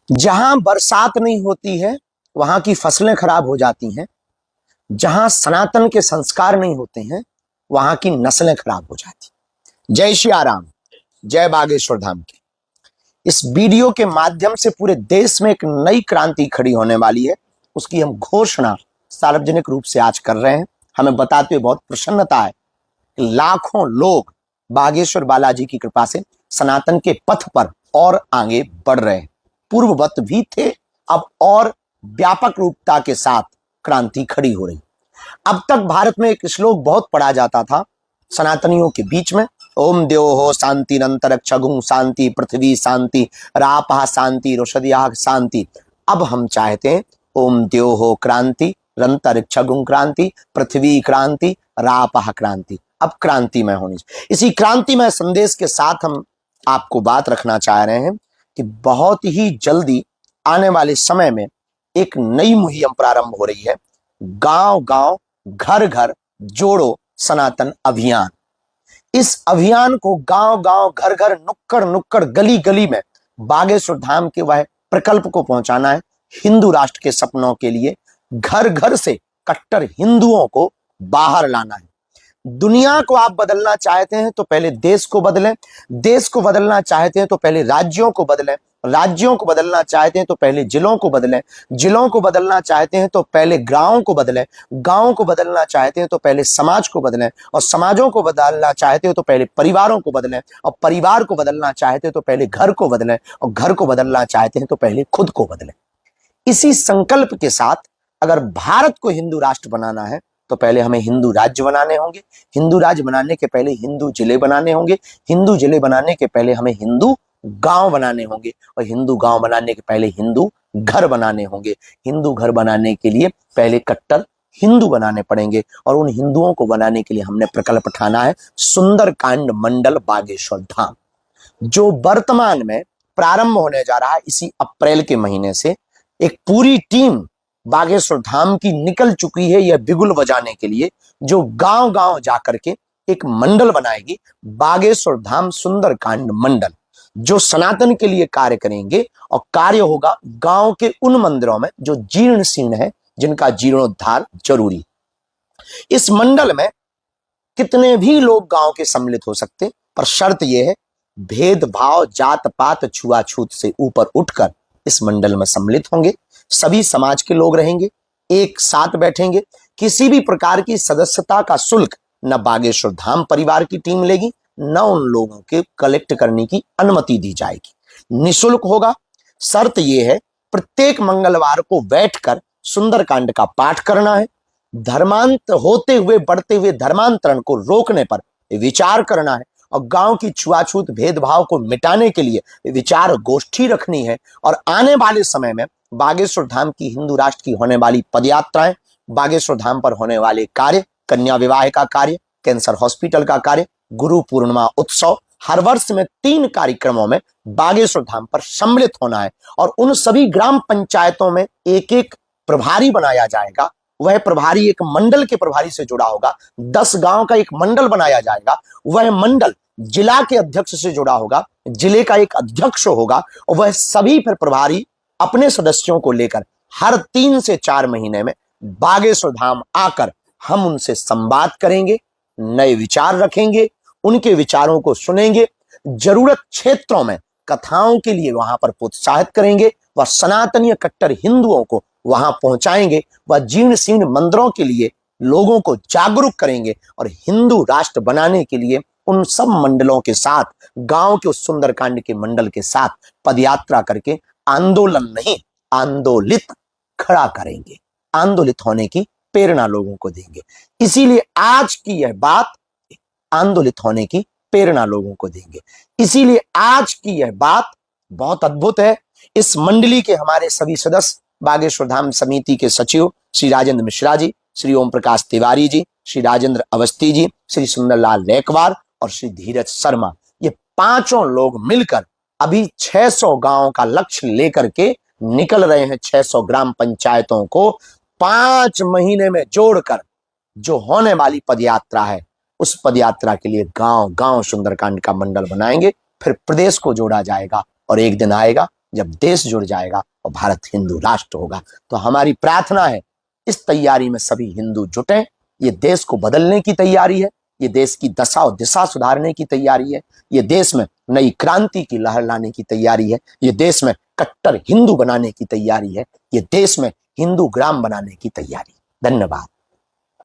जहां बरसात नहीं होती है वहां की फसलें खराब हो जाती हैं। जहां सनातन के संस्कार नहीं होते हैं वहां की नस्लें खराब हो जाती हैं। जय श्री राम, जय बागेश्वर धाम की इस वीडियो के माध्यम से पूरे देश में एक नई क्रांति खड़ी होने वाली है। उसकी हम घोषणा सार्वजनिक रूप से आज कर रहे हैं। हमें बताते हुए बहुत प्रसन्नता है कि लाखों लोग बागेश्वर बालाजी की कृपा से सनातन के पथ पर और आगे बढ़ रहे हैं। पूर्ववत भी थे, अब और व्यापक रूपता के साथ क्रांति खड़ी हो रही। अब तक भारत में एक श्लोक बहुत पढ़ा जाता था सनातनियों के बीच में, ओम द्योः शांतिरंतरिक्षगुं शांति, पृथ्वी शांति, रापः शांति, रोषधयः शांति। अब हम चाहते हैं ओम द्योः क्रांति, रंतरिक्षगुं क्रांति, पृथ्वी क्रांति, रापः क्रांति। अब क्रांतिमय होनी चाहिए। इसी क्रांतिमय संदेश के साथ हम आपको बात रखना चाह रहे हैं कि बहुत ही जल्दी आने वाले समय में एक नई मुहिम प्रारंभ हो रही है। गांव गांव घर घर जोड़ो सनातन अभियान। इस अभियान को गांव गांव घर घर नुक्कड़ नुक्कड़ गली गली में बागेश्वर धाम के वह प्रकल्प को पहुंचाना है। हिंदू राष्ट्र के सपनों के लिए घर घर से कट्टर हिंदुओं को बाहर लाना है। दुनिया को आप बदलना चाहते हैं तो पहले देश को बदलें, देश को बदलना चाहते हैं तो पहले राज्यों को बदलें, राज्यों को बदलना चाहते हैं तो पहले जिलों को बदलें, जिलों को बदलना चाहते हैं तो पहले गांवों को बदलें, गांवों को बदलना चाहते हैं तो पहले समाज को बदलें, और समाजों को बदलना चाहते हो तो पहले परिवारों को बदलें, और परिवार को बदलना चाहते हैं तो पहले घर को बदलें, और घर को बदलना चाहते हैं तो पहले खुद को बदलें। इसी संकल्प के साथ अगर भारत को हिंदू राष्ट्र बनाना है तो पहले हमें हिंदू राज्य बनाने होंगे, हिंदू राज्य बनाने के पहले हिंदू जिले बनाने होंगे, हिंदू जिले बनाने के पहले हमें हिंदू गांव बनाने होंगे, और हिंदू गांव बनाने के पहले हिंदू घर बनाने होंगे। हिंदू घर बनाने के लिए पहले कट्टर हिंदू बनाने पड़ेंगे, और उन हिंदुओं को बनाने के लिए हमने प्रकल्प ठाना है सुंदरकांड मंडल बागेश्वर धाम, जो वर्तमान में प्रारंभ होने जा रहा है। इसी अप्रैल के महीने से एक पूरी टीम बागेश्वर धाम की निकल चुकी है यह बिगुल बजाने के लिए, जो गांव गांव जाकर के एक मंडल बनाएगी, बागेश्वर धाम सुंदरकांड मंडल, जो सनातन के लिए कार्य करेंगे। और कार्य होगा गांव के उन मंदिरों में जो जीर्ण शीर्ण है, जिनका जीर्णोद्धार जरूरी। इस मंडल में कितने भी लोग गांव के सम्मिलित हो सकते, पर शर्त यह है भेदभाव जात पात छुआछूत से ऊपर उठकर इस मंडल में सम्मिलित होंगे। सभी समाज के लोग रहेंगे, एक साथ बैठेंगे। किसी भी प्रकार की सदस्यता का शुल्क न बागेश्वर धाम परिवार की टीम लेगी, न उन लोगों के कलेक्ट करने की अनुमति दी जाएगी। निःशुल्क होगा। शर्त यह है प्रत्येक मंगलवार को बैठकर सुंदरकांड का पाठ करना है। धर्मांतर होते हुए बढ़ते हुए धर्मांतरण को रोकने पर विचार करना है, और गांव की छुआछूत भेदभाव को मिटाने के लिए विचार गोष्ठी रखनी है। और आने वाले समय में बागेश्वर धाम की हिंदू राष्ट्र की होने वाली पदयात्राएं, बागेश्वर धाम पर होने वाले कार्य, कन्या विवाह का कार्य, कैंसर हॉस्पिटल का कार्य, गुरु पूर्णिमा उत्सव, हर वर्ष में 3 कार्यक्रमों में बागेश्वर धाम पर सम्मिलित होना है। और उन सभी ग्राम पंचायतों में एक एक प्रभारी बनाया जाएगा। वह प्रभारी एक मंडल के प्रभारी से जुड़ा होगा। 10 गांव का एक मंडल बनाया जाएगा। वह मंडल जिला के अध्यक्ष से जुड़ा होगा, जिले का एक अध्यक्ष होगा, और वह सभी फिर प्रभारी अपने सदस्यों को लेकर हर 3 से 4 महीने में बागेश्वर धाम आकर हम उनसे संवाद करेंगे, नए विचार रखेंगे, उनके विचारों को सुनेंगे, जरूरत क्षेत्रों में कथाओं के लिए वहां पर प्रोत्साहित करेंगे, वह सनातनीय कट्टर हिंदुओं को वहां पहुंचाएंगे, वह जीर्ण शीर्ण मंदिरों के लिए लोगों को जागरूक करेंगे, और हिंदू राष्ट्र बनाने के लिए उन सब मंडलों के साथ, गांव के उस सुंदरकांड के मंडल के साथ पदयात्रा करके आंदोलन नहीं आंदोलित खड़ा करेंगे, आंदोलित होने की प्रेरणा लोगों को देंगे। इसीलिए आज की यह बात आंदोलित होने की प्रेरणा लोगों को देंगे। इसीलिए आज की यह बात बहुत अद्भुत है। इस मंडली के हमारे सभी सदस्य, बागेश्वर धाम समिति के सचिव श्री राजेंद्र मिश्रा जी, श्री ओम प्रकाश तिवारी जी, श्री राजेंद्र अवस्थी जी, श्री सुंदरलाल रेकवार और श्री धीरज शर्मा, ये 5 लोग मिलकर अभी 600 गांवों का लक्ष्य लेकर के निकल रहे हैं। 600 ग्राम पंचायतों को 5 महीने में जोड़कर जो होने वाली पदयात्रा है, उस पदयात्रा के लिए गांव गांव सुंदरकांड का मंडल बनाएंगे। फिर प्रदेश को जोड़ा जाएगा, और एक दिन आएगा जब देश जुड़ जाएगा और भारत हिंदू राष्ट्र होगा। तो हमारी प्रार्थना है इस तैयारी में सभी हिंदू जुटें। ये देश को बदलने की तैयारी है, ये देश की दशा और दिशा सुधारने की तैयारी है, ये देश में नई क्रांति की लहर लाने की तैयारी है, ये देश में कट्टर हिंदू बनाने की तैयारी है, ये देश में हिंदू ग्राम बनाने की तैयारी। धन्यवाद।